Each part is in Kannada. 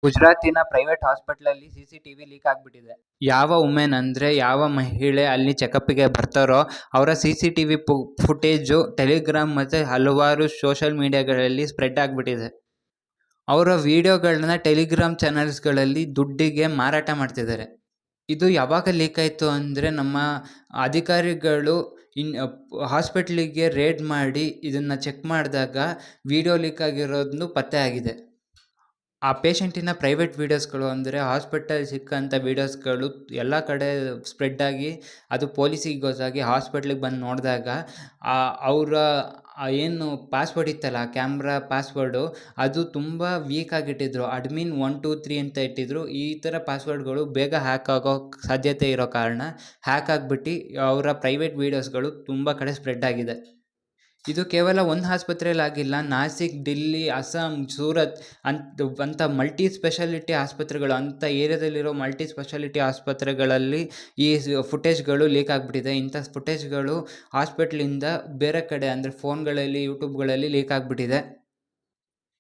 ಗುಜರಾತಿನ ಪ್ರೈವೇಟ್ ಹಾಸ್ಪಿಟ್ಲಲ್ಲಿ CCTV ಲೀಕ್ ಆಗ್ಬಿಟ್ಟಿದೆ. ಯಾವ ವುಮೆನ್ ಅಂದರೆ ಯಾವ ಮಹಿಳೆ ಅಲ್ಲಿ ಚೆಕಪ್ಗೆ ಬರ್ತಾರೋ ಅವರ CCTV ಫುಟೇಜು ಟೆಲಿಗ್ರಾಮ್ ಮತ್ತು ಹಲವಾರು ಸೋಷಲ್ ಮೀಡಿಯಾಗಳಲ್ಲಿ ಸ್ಪ್ರೆಡ್ ಆಗಿಬಿಟ್ಟಿದೆ. ಅವರ ವಿಡಿಯೋಗಳನ್ನ ಟೆಲಿಗ್ರಾಮ್ ಚಾನಲ್ಸ್ಗಳಲ್ಲಿ ದುಡ್ಡಿಗೆ ಮಾರಾಟ ಮಾಡ್ತಿದ್ದಾರೆ. ಇದು ಯಾವಾಗ ಲೀಕ್ ಆಯಿತು ಅಂದರೆ ನಮ್ಮ ಅಧಿಕಾರಿಗಳು ಹಾಸ್ಪಿಟ್ಲಿಗೆ ರೇಡ್ ಮಾಡಿ ಇದನ್ನು ಚೆಕ್ ಮಾಡಿದಾಗ ವಿಡಿಯೋ ಲೀಕ್ ಆಗಿರೋದು ಪತ್ತೆ ಆಗಿದೆ. ಆ ಪೇಷಂಟಿನ ಪ್ರೈವೇಟ್ ವೀಡಿಯೋಸ್ಗಳು ಅಂದರೆ ಹಾಸ್ಪಿಟಲ್ ಸಿಕ್ಕಂಥ ವೀಡಿಯೋಸ್ಗಳು ಎಲ್ಲ ಕಡೆ ಸ್ಪ್ರೆಡ್ ಆಗಿ ಅದು ಪೊಲೀಸಿಗೆ ಗೊತ್ತಾಗಿ ಹಾಸ್ಪಿಟ್ಲಿಗೆ ಬಂದು ನೋಡಿದಾಗ ಅವರ ಏನು ಪಾಸ್ವರ್ಡ್ ಇತ್ತಲ್ಲ ಕ್ಯಾಮ್ರಾ ಪಾಸ್ವರ್ಡು ಅದು ತುಂಬ ವೀಕ್ ಆಗಿಟ್ಟಿದ್ರು. ಅಡ್ಮಿನ್ 1 2 3 ಅಂತ ಇಟ್ಟಿದ್ರು. ಈ ಥರ ಪಾಸ್ವರ್ಡ್ಗಳು ಬೇಗ ಹ್ಯಾಕ್ ಆಗೋ ಸಾಧ್ಯತೆ ಇರೋ ಕಾರಣ ಹ್ಯಾಕ್ ಆಗಿಬಿಟ್ಟು ಅವರ ಪ್ರೈವೇಟ್ ವೀಡಿಯೋಸ್ಗಳು ತುಂಬ ಕಡೆ ಸ್ಪ್ರೆಡ್ ಆಗಿದೆ. ಇದು ಕೇವಲ ಒಂದು ಆಸ್ಪತ್ರೆಯಲ್ಲಿ ಆಗಿಲ್ಲ. ನಾಸಿಕ್, ಡಿಲ್ಲಿ, ಅಸ್ಸಾಂ, ಸೂರತ್ ಅಂತ ಮಲ್ಟಿ ಸ್ಪೆಷಾಲಿಟಿ ಆಸ್ಪತ್ರೆಗಳು, ಅಂಥ ಏರಿಯಾದಲ್ಲಿರೋ ಮಲ್ಟಿ ಸ್ಪೆಷಾಲಿಟಿ ಆಸ್ಪತ್ರೆಗಳಲ್ಲಿ ಈ ಫುಟೇಜ್ಗಳು ಲೀಕ್ ಆಗಿಬಿಟ್ಟಿದೆ. ಇಂಥ ಫುಟೇಜ್ಗಳು ಹಾಸ್ಪಿಟ್ಲಿಂದ ಬೇರೆ ಕಡೆ ಅಂದರೆ ಫೋನ್ಗಳಲ್ಲಿ, ಯೂಟ್ಯೂಬ್ಗಳಲ್ಲಿ ಲೀಕ್ ಆಗಿಬಿಟ್ಟಿದೆ.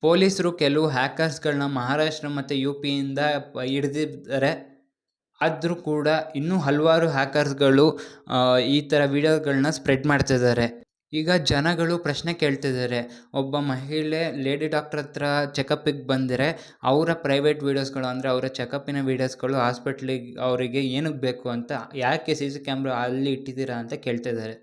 ಪೊಲೀಸರು ಕೆಲವು ಹ್ಯಾಕರ್ಸ್ಗಳನ್ನ ಮಹಾರಾಷ್ಟ್ರ ಮತ್ತು UPಯಿಂದ ಹಿಡಿದಿದ್ದಾರೆ. ಆದರೂ ಕೂಡ ಇನ್ನೂ ಹಲವಾರು ಹ್ಯಾಕರ್ಸ್ಗಳು ಈ ಥರ ವಿಡಿಯೋಗಳನ್ನ ಸ್ಪ್ರೆಡ್ ಮಾಡ್ತಿದ್ದಾರೆ. ಈಗ ಜನಗಳು ಪ್ರಶ್ನೆ ಕೇಳ್ತಿದ್ದಾರೆ, ಒಬ್ಬ ಮಹಿಳೆ ಲೇಡಿ ಡಾಕ್ಟರ್ ಹತ್ರ ಚೆಕಪ್ಪಿಗೆ ಬಂದರೆ ಅವರ ಪ್ರೈವೇಟ್ ವೀಡಿಯೋಸ್ಗಳು ಅಂದರೆ ಅವರ ಚೆಕಪ್ಪಿನ ವೀಡಿಯೋಸ್ಗಳು ಹಾಸ್ಪಿಟ್ಲಿಗೆ ಅವರಿಗೆ ಏನಕ್ಕೆ ಬೇಕು ಅಂತ, ಯಾಕೆ CC ಕ್ಯಾಮ್ರಾ ಅಲ್ಲಿ ಇಟ್ಟಿದ್ದೀರಾ ಅಂತ ಕೇಳ್ತಿದ್ದಾರೆ.